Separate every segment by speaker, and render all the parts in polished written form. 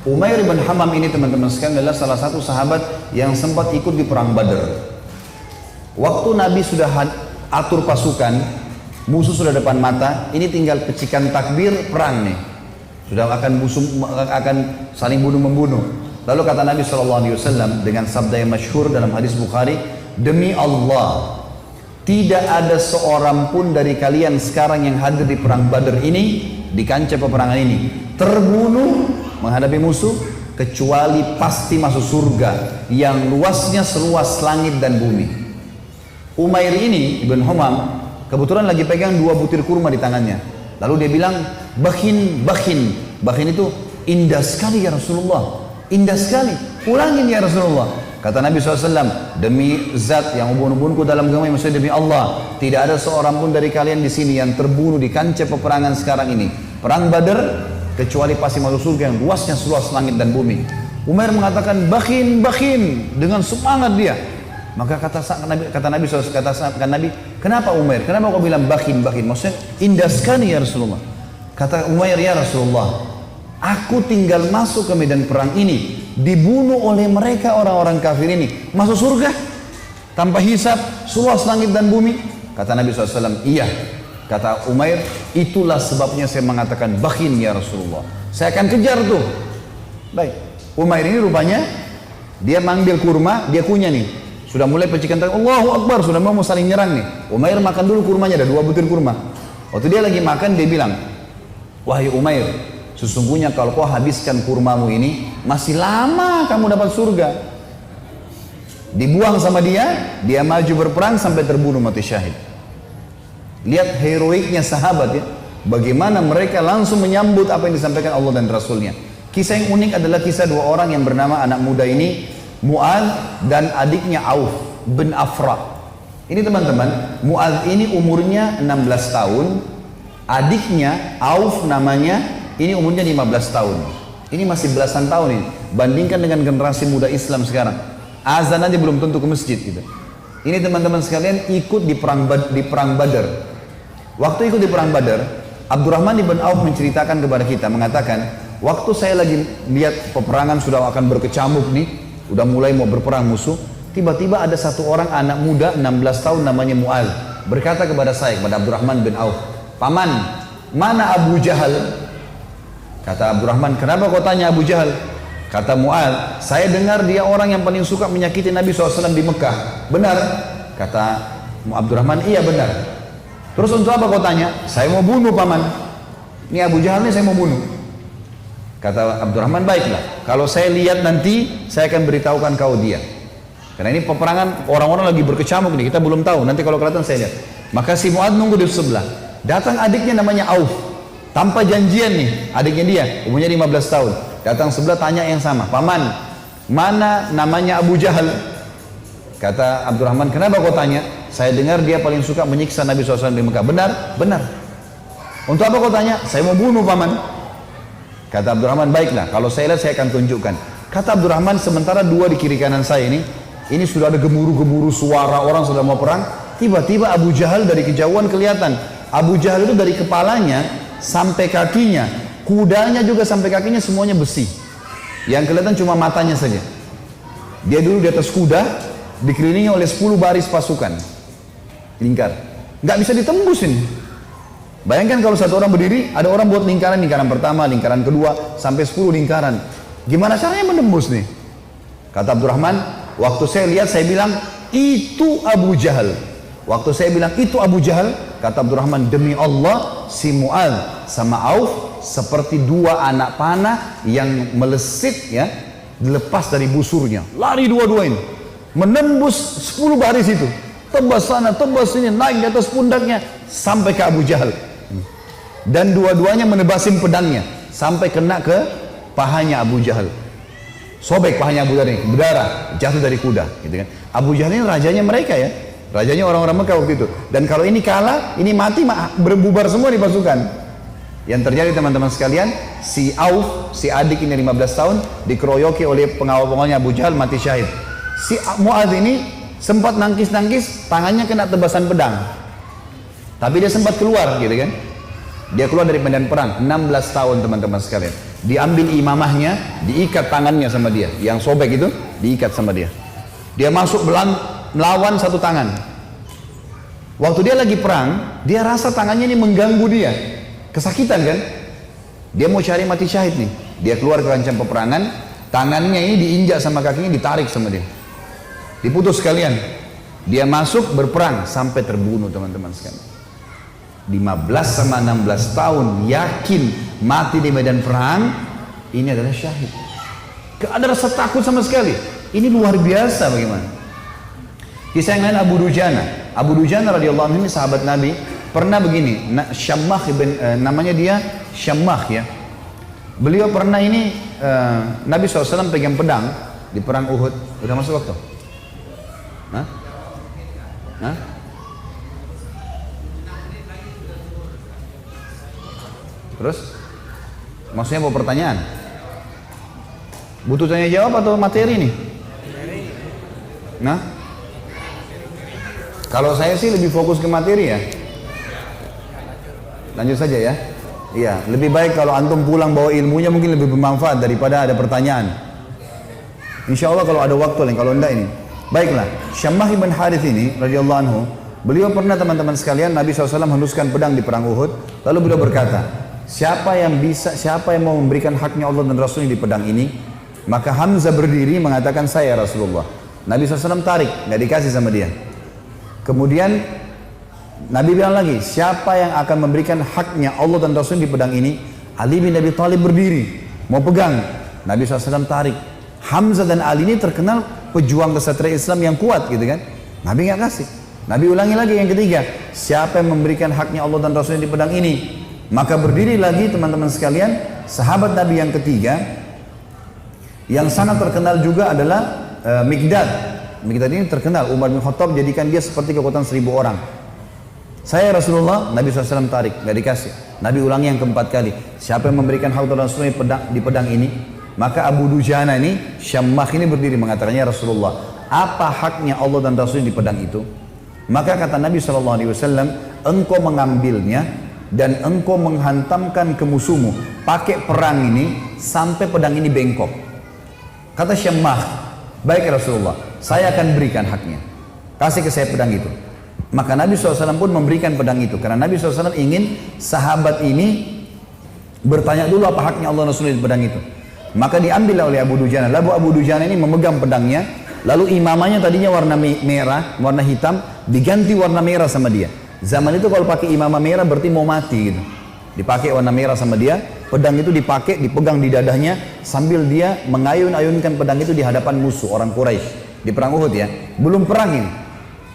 Speaker 1: Umair bin Hammam ini teman-teman sekalian adalah salah satu sahabat yang sempat ikut di perang Badar. Waktu Nabi sudah atur pasukan, musuh sudah depan mata, ini tinggal pecikan takbir perang nih. Sudah akan saling bunuh-membunuh. Lalu kata Nabi SAW dengan sabda yang masyhur dalam hadis Bukhari, demi Allah, tidak ada seorang pun dari kalian sekarang yang hadir di perang Badar ini, di kancah peperangan ini, terbunuh menghadapi musuh, kecuali pasti masuk surga yang luasnya seluas langit dan bumi. Umair ini, Ibn Hammam, kebetulan lagi pegang 2 butir kurma di tangannya. Lalu dia bilang, bakhin. Bakhin itu indah sekali ya Rasulullah. Indah sekali. Ulangin ya Rasulullah. Kata Nabi SAW, demi zat yang ubun-ubunku dalam agama, maksudnya demi Allah, tidak ada seorang pun dari kalian di sini yang terbunuh di kancah peperangan sekarang ini, perang Badar, kecuali pasti masuk surga yang luasnya seluas langit dan bumi. Umair mengatakan, bakhin dengan semangat dia. Maka kata Nabi SAW, kenapa Umair? Kenapa kau bilang bakhin? Maksudnya indah sekali ya Rasulullah. Kata Umair, ya Rasulullah, aku tinggal masuk ke medan perang ini, dibunuh oleh mereka orang-orang kafir ini, masuk surga tanpa hisab, seluas langit dan bumi. Kata Nabi SAW, iya. Kata Umair, itulah sebabnya saya mengatakan bakhin ya Rasulullah. Saya akan kejar tuh. Baik, Umair ini rupanya dia manggil kurma, dia kunyah nih. Sudah mulai pecikan tangan, Allahu Akbar, sudah mau saling nyerang nih. Umair makan dulu kurmanya, ada 2 butir kurma. Waktu dia lagi makan, dia bilang, wahai Umair, sesungguhnya kalau kau habiskan kurmamu ini, masih lama kamu dapat surga. Dibuang sama dia maju berperang sampai terbunuh mati syahid. Lihat heroiknya sahabat ya, bagaimana mereka langsung menyambut apa yang disampaikan Allah dan Rasulnya. Kisah yang unik adalah kisah 2 orang yang bernama anak muda ini, Mu'adz dan adiknya Auf bin Afra. Ini teman-teman, Mu'adz ini umurnya 16 tahun, adiknya Auf namanya, ini umurnya 15 tahun. Ini masih belasan tahun ini. Bandingkan dengan generasi muda Islam sekarang, azan aja belum tentu ke masjid gitu. Ini teman-teman sekalian ikut di perang Badar. Waktu ikut di perang Badar, Abdurrahman ibn Auf menceritakan kepada kita, mengatakan, waktu saya lagi lihat peperangan sudah akan berkecamuk nih, udah mulai mau berperang musuh, tiba-tiba ada satu orang anak muda 16 tahun namanya Mu'adz berkata kepada saya, kepada Abdurrahman bin Auf, paman, mana Abu Jahal? Kata Abdurrahman, kenapa kau tanya Abu Jahal? Kata Mu'adz, saya dengar dia orang yang paling suka menyakiti Nabi SAW di Mekah. Benar? Kata Abdurrahman, iya benar. Terus untuk apa kau tanya? Saya mau bunuh paman. Ini Abu Jahal ini saya mau bunuh. Kata Abdurrahman, baiklah, kalau saya lihat nanti saya akan beritahukan kau dia. Karena ini peperangan orang-orang lagi berkecamuk nih, kita belum tahu, nanti kalau kelihatan saya lihat. Maka si Mu'adz nunggu di sebelah. Datang adiknya namanya Auf, tanpa janjian nih, adiknya dia umurnya 15 tahun. Datang sebelah tanya yang sama, paman, mana namanya Abu Jahal? Kata Abdurrahman, kenapa kau tanya? Saya dengar dia paling suka menyiksa Nabi SAW di Mekah. Benar? Benar. Untuk apa kau tanya? Saya mau bunuh paman. Kata Abdurrahman, baiklah, kalau saya lihat saya akan tunjukkan. Kata Abdurrahman, sementara 2 di kiri kanan saya ini sudah ada gemuruh-gemuruh suara orang sudah mau perang. Tiba-tiba Abu Jahal dari kejauhan kelihatan. Abu Jahal itu dari kepalanya sampai kakinya, kudanya juga sampai kakinya semuanya besi. Yang kelihatan cuma matanya saja. Dia dulu di atas kuda, dikelilingi oleh 10 baris pasukan. Lingkar. Nggak bisa ditembus ini. Bayangkan kalau satu orang berdiri, ada orang buat lingkaran pertama, lingkaran kedua, sampai 10 lingkaran. Gimana caranya menembus nih? Kata Abdurrahman, waktu saya lihat saya bilang, itu Abu Jahal. Waktu saya bilang itu Abu Jahal, kata Abdurrahman, demi Allah, si Mu'adz sama Auf seperti 2 anak panah yang melesit ya, dilepas dari busurnya. Lari dua-dua ini, menembus 10 baris itu. Tebas sana, tebas sini, naik di atas pundaknya, sampai ke Abu Jahal. Dan dua-duanya menebasin pedangnya sampai kena ke pahanya Abu Jahal. Sobek pahanya Abu Jahal ini, berdarah, jatuh dari kuda gitu kan. Abu Jahal ini rajanya mereka ya, rajanya orang-orang Mekah waktu itu. Dan kalau ini kalah, ini mati, berbubar semua di pasukan. Yang terjadi teman-teman sekalian, si Auf, si adik ini 15 tahun, dikeroyoki oleh pengawal-pengawalnya Abu Jahal, mati syahid. Si Mu'adz ini sempat nangkis-nangkis, tangannya kena tebasan pedang. Tapi dia sempat keluar gitu kan. Dia keluar dari medan perang, 16 tahun teman-teman sekalian. diambil imamahnya, diikat tangannya sama dia, yang sobek itu diikat sama dia. Dia masuk melawan satu tangan. Waktu dia lagi perang, dia rasa tangannya ini mengganggu dia, kesakitan kan? Dia mau cari mati syahid nih. Dia keluar ke kancah peperangan, tangannya ini diinjak sama kakinya, ditarik sama dia, diputus sekalian. Dia masuk berperang sampai terbunuh teman-teman sekalian. 15 sama 16 tahun yakin mati di medan perang, ini adalah syahid. Gak ada rasa takut sama sekali. Ini luar biasa bagaimana. Kisah yang lain Abu Dujana. Abu Dujana radhiyallahu anhu ini sahabat Nabi, pernah begini, Syammah namanya dia Syammah ya. Beliau pernah ini Nabi SAW pegang pedang di perang Uhud. Udah masuk waktu? Hah? Hah? Terus? Maksudnya mau pertanyaan? Butuh tanya jawab atau materi nih? Nah? Kalau saya sih lebih fokus ke materi ya. Lanjut saja ya. Iya, lebih baik kalau antum pulang bawa ilmunya mungkin lebih bermanfaat daripada ada pertanyaan. Insya Allah kalau ada waktu lain, kalau enggak ini. Baiklah, Syammah bin Harith ini radhiyallahu anhu, beliau pernah teman-teman sekalian, Nabi SAW henuskan pedang di perang Uhud, lalu beliau berkata, siapa yang mau memberikan haknya Allah dan Rasulnya di pedang ini? Maka Hamzah berdiri mengatakan, saya Rasulullah. Nabi SAW tarik, nggak dikasih sama dia. Kemudian Nabi bilang lagi, siapa yang akan memberikan haknya Allah dan Rasulnya di pedang ini? Ali bin Abi Thalib berdiri, mau pegang. Nabi SAW tarik. Hamzah dan Ali ini terkenal pejuang kesatria Islam yang kuat gitu kan. Nabi nggak kasih. Nabi ulangi lagi yang ketiga, siapa yang memberikan haknya Allah dan Rasulnya di pedang ini? Maka berdiri lagi teman-teman sekalian, sahabat Nabi yang ketiga, yang sangat terkenal juga adalah Mikdad. Mikdad ini terkenal, Umar bin Khattab jadikan dia seperti kekuatan 1000 orang. Saya Rasulullah, Nabi SAW tarik, gak dikasih. Nabi ulangi yang keempat kali, siapa yang memberikan hak Rasulullah di pedang ini? Maka Abu Dujana ini, Syammah ini berdiri mengatakannya, Rasulullah, apa haknya Allah dan Rasulnya di pedang itu? Maka kata Nabi SAW, engkau mengambilnya dan engkau menghantamkan ke musuhmu pakai perang ini sampai pedang ini bengkok. Kata Syammah, baik Rasulullah, saya akan berikan haknya, kasih ke saya pedang itu. Maka Nabi SAW pun memberikan pedang itu, karena Nabi SAW ingin sahabat ini bertanya dulu apa haknya Allah Rasulullah di pedang itu. Maka diambil oleh Abu Dujana. Lalu Abu Dujana ini memegang pedangnya, lalu imamahnya tadinya warna merah, warna hitam, diganti warna merah sama dia. Zaman itu kalau pakai imamah merah berarti mau mati gitu. Dipakai warna merah sama dia, pedang itu dipakai, dipegang di dadanya sambil dia mengayun-ayunkan pedang itu di hadapan musuh orang Quraisy di perang Uhud ya. Belum perang ini.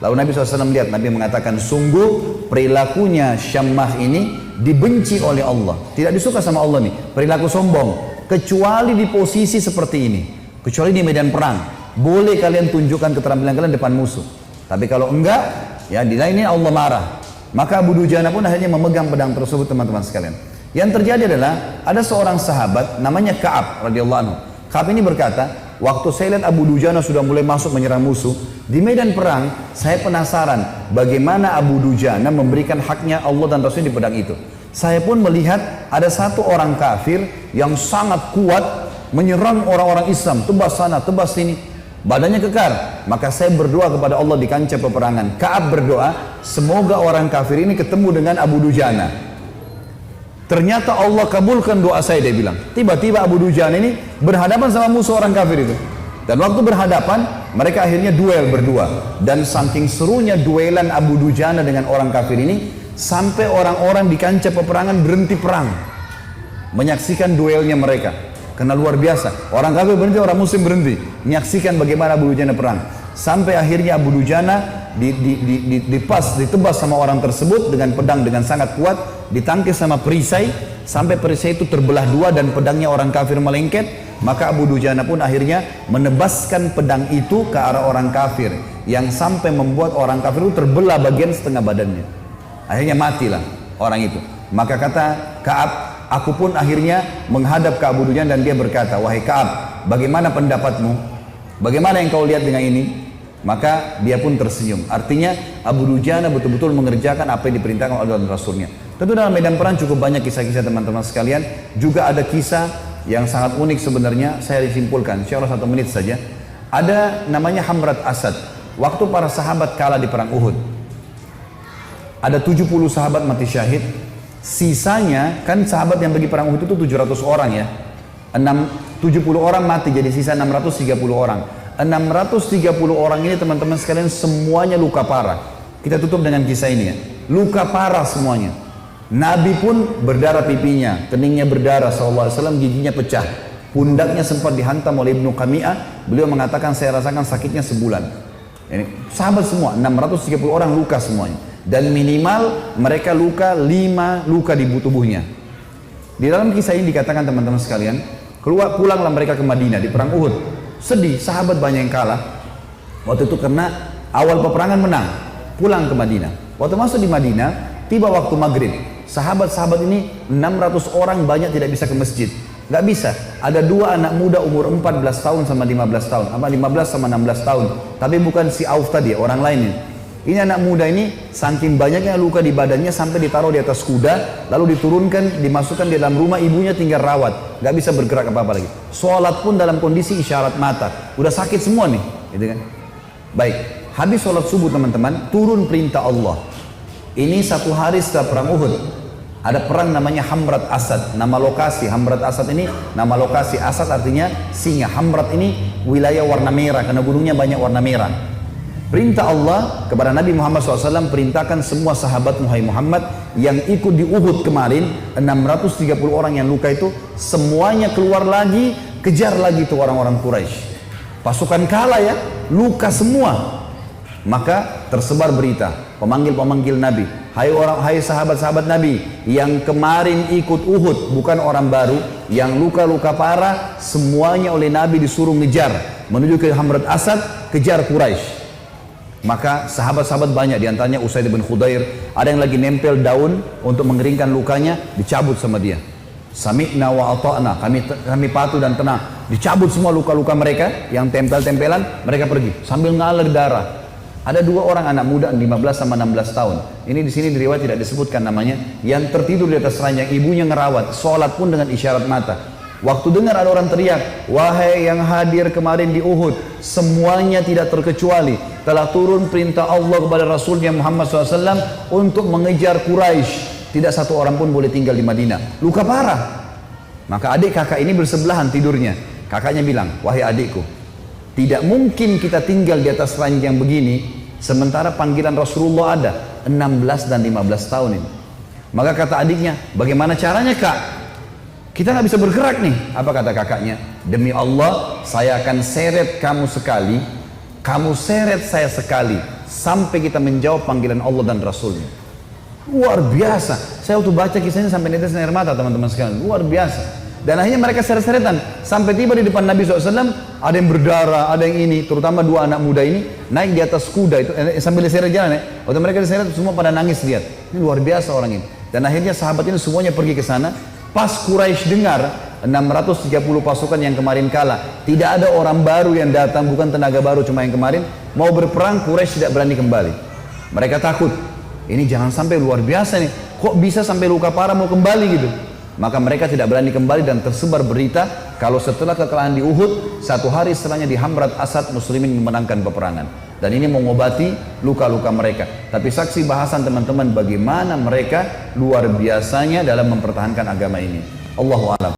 Speaker 1: Lalu Nabi SAW lihat, Nabi mengatakan, sungguh perilakunya Syammah ini dibenci oleh Allah. Tidak disuka sama Allah nih, perilaku sombong. Kecuali di posisi seperti ini, kecuali di medan perang. Boleh kalian tunjukkan keterampilan kalian depan musuh. Tapi kalau enggak, ya di lainnya Allah marah. Maka Abu Dujana pun akhirnya memegang pedang tersebut teman-teman sekalian. Yang terjadi adalah, ada seorang sahabat namanya Ka'ab radhiyallahu anhu. Ka'ab ini berkata, waktu saya lihat Abu Dujana sudah mulai masuk menyerang musuh, di medan perang, saya penasaran bagaimana Abu Dujana memberikan haknya Allah dan Rasulnya di pedang itu. Saya pun melihat ada satu orang kafir yang sangat kuat menyerang orang-orang Islam, tebas sana, tebas sini, badannya kekar. Maka saya berdoa kepada Allah di kancah peperangan. Ka'ab berdoa, semoga orang kafir ini ketemu dengan Abu Dujana. Ternyata Allah kabulkan doa saya, dia bilang. Tiba-tiba Abu Dujana ini berhadapan sama musuh orang kafir itu. Dan waktu berhadapan, mereka akhirnya duel berdua. Dan saking serunya duelan Abu Dujana dengan orang kafir ini, sampai orang-orang di kancah peperangan berhenti perang. Menyaksikan duelnya mereka. Karena luar biasa. Orang kafir berhenti, orang muslim berhenti. Menyaksikan bagaimana Abu Dujana perang. Sampai akhirnya Abu Dujana ditebas sama orang tersebut dengan pedang dengan sangat kuat, ditangkis sama perisai sampai perisai itu terbelah dua dan pedangnya orang kafir melengket. Maka Abu Dujana pun akhirnya menebaskan pedang itu ke arah orang kafir yang sampai membuat orang kafir itu terbelah bagian setengah badannya. Akhirnya matilah orang itu. Maka kata Ka'ab, aku pun akhirnya menghadap ke Abu Dujana dan dia berkata, wahai Ka'ab, bagaimana pendapatmu? Bagaimana yang kau lihat dengan ini? Maka dia pun tersenyum. Artinya Abu Dujana betul-betul mengerjakan apa yang diperintahkan oleh Allah dan Rasulnya. Tentu dalam medan perang cukup banyak kisah-kisah teman-teman sekalian. Juga ada kisah yang sangat unik sebenarnya, saya disimpulkan, insya Allah 1 menit saja. Ada namanya Hamrat Asad. Waktu para sahabat kalah di perang Uhud, ada 70 sahabat mati syahid. Sisanya, kan sahabat yang pergi perang Uhud itu 700 orang ya. 70 orang mati, jadi sisa 630 orang. 630 orang ini teman-teman sekalian semuanya luka parah. Kita tutup dengan kisah ini ya. Luka parah semuanya. Nabi pun berdarah pipinya, keningnya berdarah SAW, giginya pecah. Pundaknya sempat dihantam oleh Ibnu Qami'ah. Beliau mengatakan saya rasakan sakitnya sebulan. Ini sahabat semua, 630 orang luka semuanya. Dan minimal mereka luka 5 luka di tubuhnya. Di dalam kisah ini dikatakan teman-teman sekalian, pulanglah mereka ke Madinah di perang Uhud. Sedih, sahabat banyak yang kalah. Waktu itu karena awal peperangan menang, pulang ke Madinah. Waktu masuk di Madinah, tiba waktu maghrib. Sahabat-sahabat ini 600 orang banyak tidak bisa ke masjid. Nggak bisa. Ada 2 anak muda umur 14 tahun sama 15 tahun. Sama 15 sama 16 tahun. Tapi bukan si Auf tadi, orang lain ini. Ini anak muda ini saking banyaknya luka di badannya sampai ditaruh di atas kuda, lalu diturunkan, dimasukkan di dalam rumah, ibunya tinggal rawat, nggak bisa bergerak apa-apa lagi. Sholat pun dalam kondisi isyarat mata, udah sakit semua nih, gitu kan? Baik, habis sholat subuh teman-teman, turun perintah Allah. Ini 1 hari setelah perang Uhud, ada perang namanya Hamrat Asad, nama lokasi. Hamrat Asad ini nama lokasi, Asad artinya singa. Hamrat ini wilayah warna merah karena gunungnya banyak warna merah. Perintah Allah kepada Nabi Muhammad SAW, perintahkan semua sahabat Muhammad yang ikut di Uhud kemarin, 630 orang yang luka itu, semuanya keluar lagi, kejar lagi itu orang-orang Quraisy. Pasukan kalah ya, luka semua. Maka tersebar berita, pemanggil-pemanggil Nabi, hai sahabat-sahabat Nabi yang kemarin ikut Uhud, bukan orang baru, yang luka-luka parah, semuanya oleh Nabi disuruh ngejar menuju ke Hamrat Asad, kejar Quraisy. Maka sahabat-sahabat banyak, diantaranya Usaid bin Khudair, ada yang lagi nempel daun untuk mengeringkan lukanya, dicabut sama dia. Sami'na wa ata'na, kami patuh dan tenang. Dicabut semua luka-luka mereka yang tempel-tempelan, mereka pergi sambil ngalir darah. Ada 2 orang anak muda 15 sama 16 tahun. Ini di sini di riwayat tidak disebutkan namanya, yang tertidur di atas ranjang, ibunya ngerawat, sholat pun dengan isyarat mata. Waktu dengar ada orang teriak, wahai yang hadir kemarin di Uhud, semuanya tidak terkecuali telah turun perintah Allah kepada Rasulnya Muhammad SAW untuk mengejar Quraisy. Tidak 1 orang pun boleh tinggal di Madinah. Luka parah. Maka adik kakak ini bersebelahan tidurnya. Kakaknya bilang, wahai adikku, tidak mungkin kita tinggal di atas ranjang begini sementara panggilan Rasulullah ada 16 dan 15 tahun ini. Maka kata adiknya, bagaimana caranya kak? Kita nggak bisa bergerak nih. Apa kata kakaknya? Demi Allah, saya akan seret kamu sekali, kamu seret saya sekali, sampai kita menjawab panggilan Allah dan Rasulnya. Luar biasa. Saya waktu baca kisahnya sampai netes air mata teman-teman sekalian. Luar biasa. Dan akhirnya mereka seret-seretan sampai tiba di depan Nabi SAW. Ada yang berdarah, ada yang ini. Terutama 2 anak muda ini naik di atas kuda itu sambil diseret jalan ya. Waktu mereka diseret semua pada nangis lihat. Ini luar biasa orang ini. Dan akhirnya sahabat ini semuanya pergi ke sana. Pas Quraisy dengar 630 pasukan yang kemarin kalah, tidak ada orang baru yang datang, bukan tenaga baru cuma yang kemarin, mau berperang, Quraisy tidak berani kembali. Mereka takut, ini jangan sampai luar biasa nih, kok bisa sampai luka parah mau kembali gitu. Maka mereka tidak berani kembali dan tersebar berita kalau setelah kekalahan di Uhud, 1 hari setelahnya di Hamrat Asad muslimin memenangkan peperangan. Dan ini mengobati luka-luka mereka. Tapi saksi bahasan teman-teman bagaimana mereka luar biasanya dalam mempertahankan agama ini. Allahu a'lam.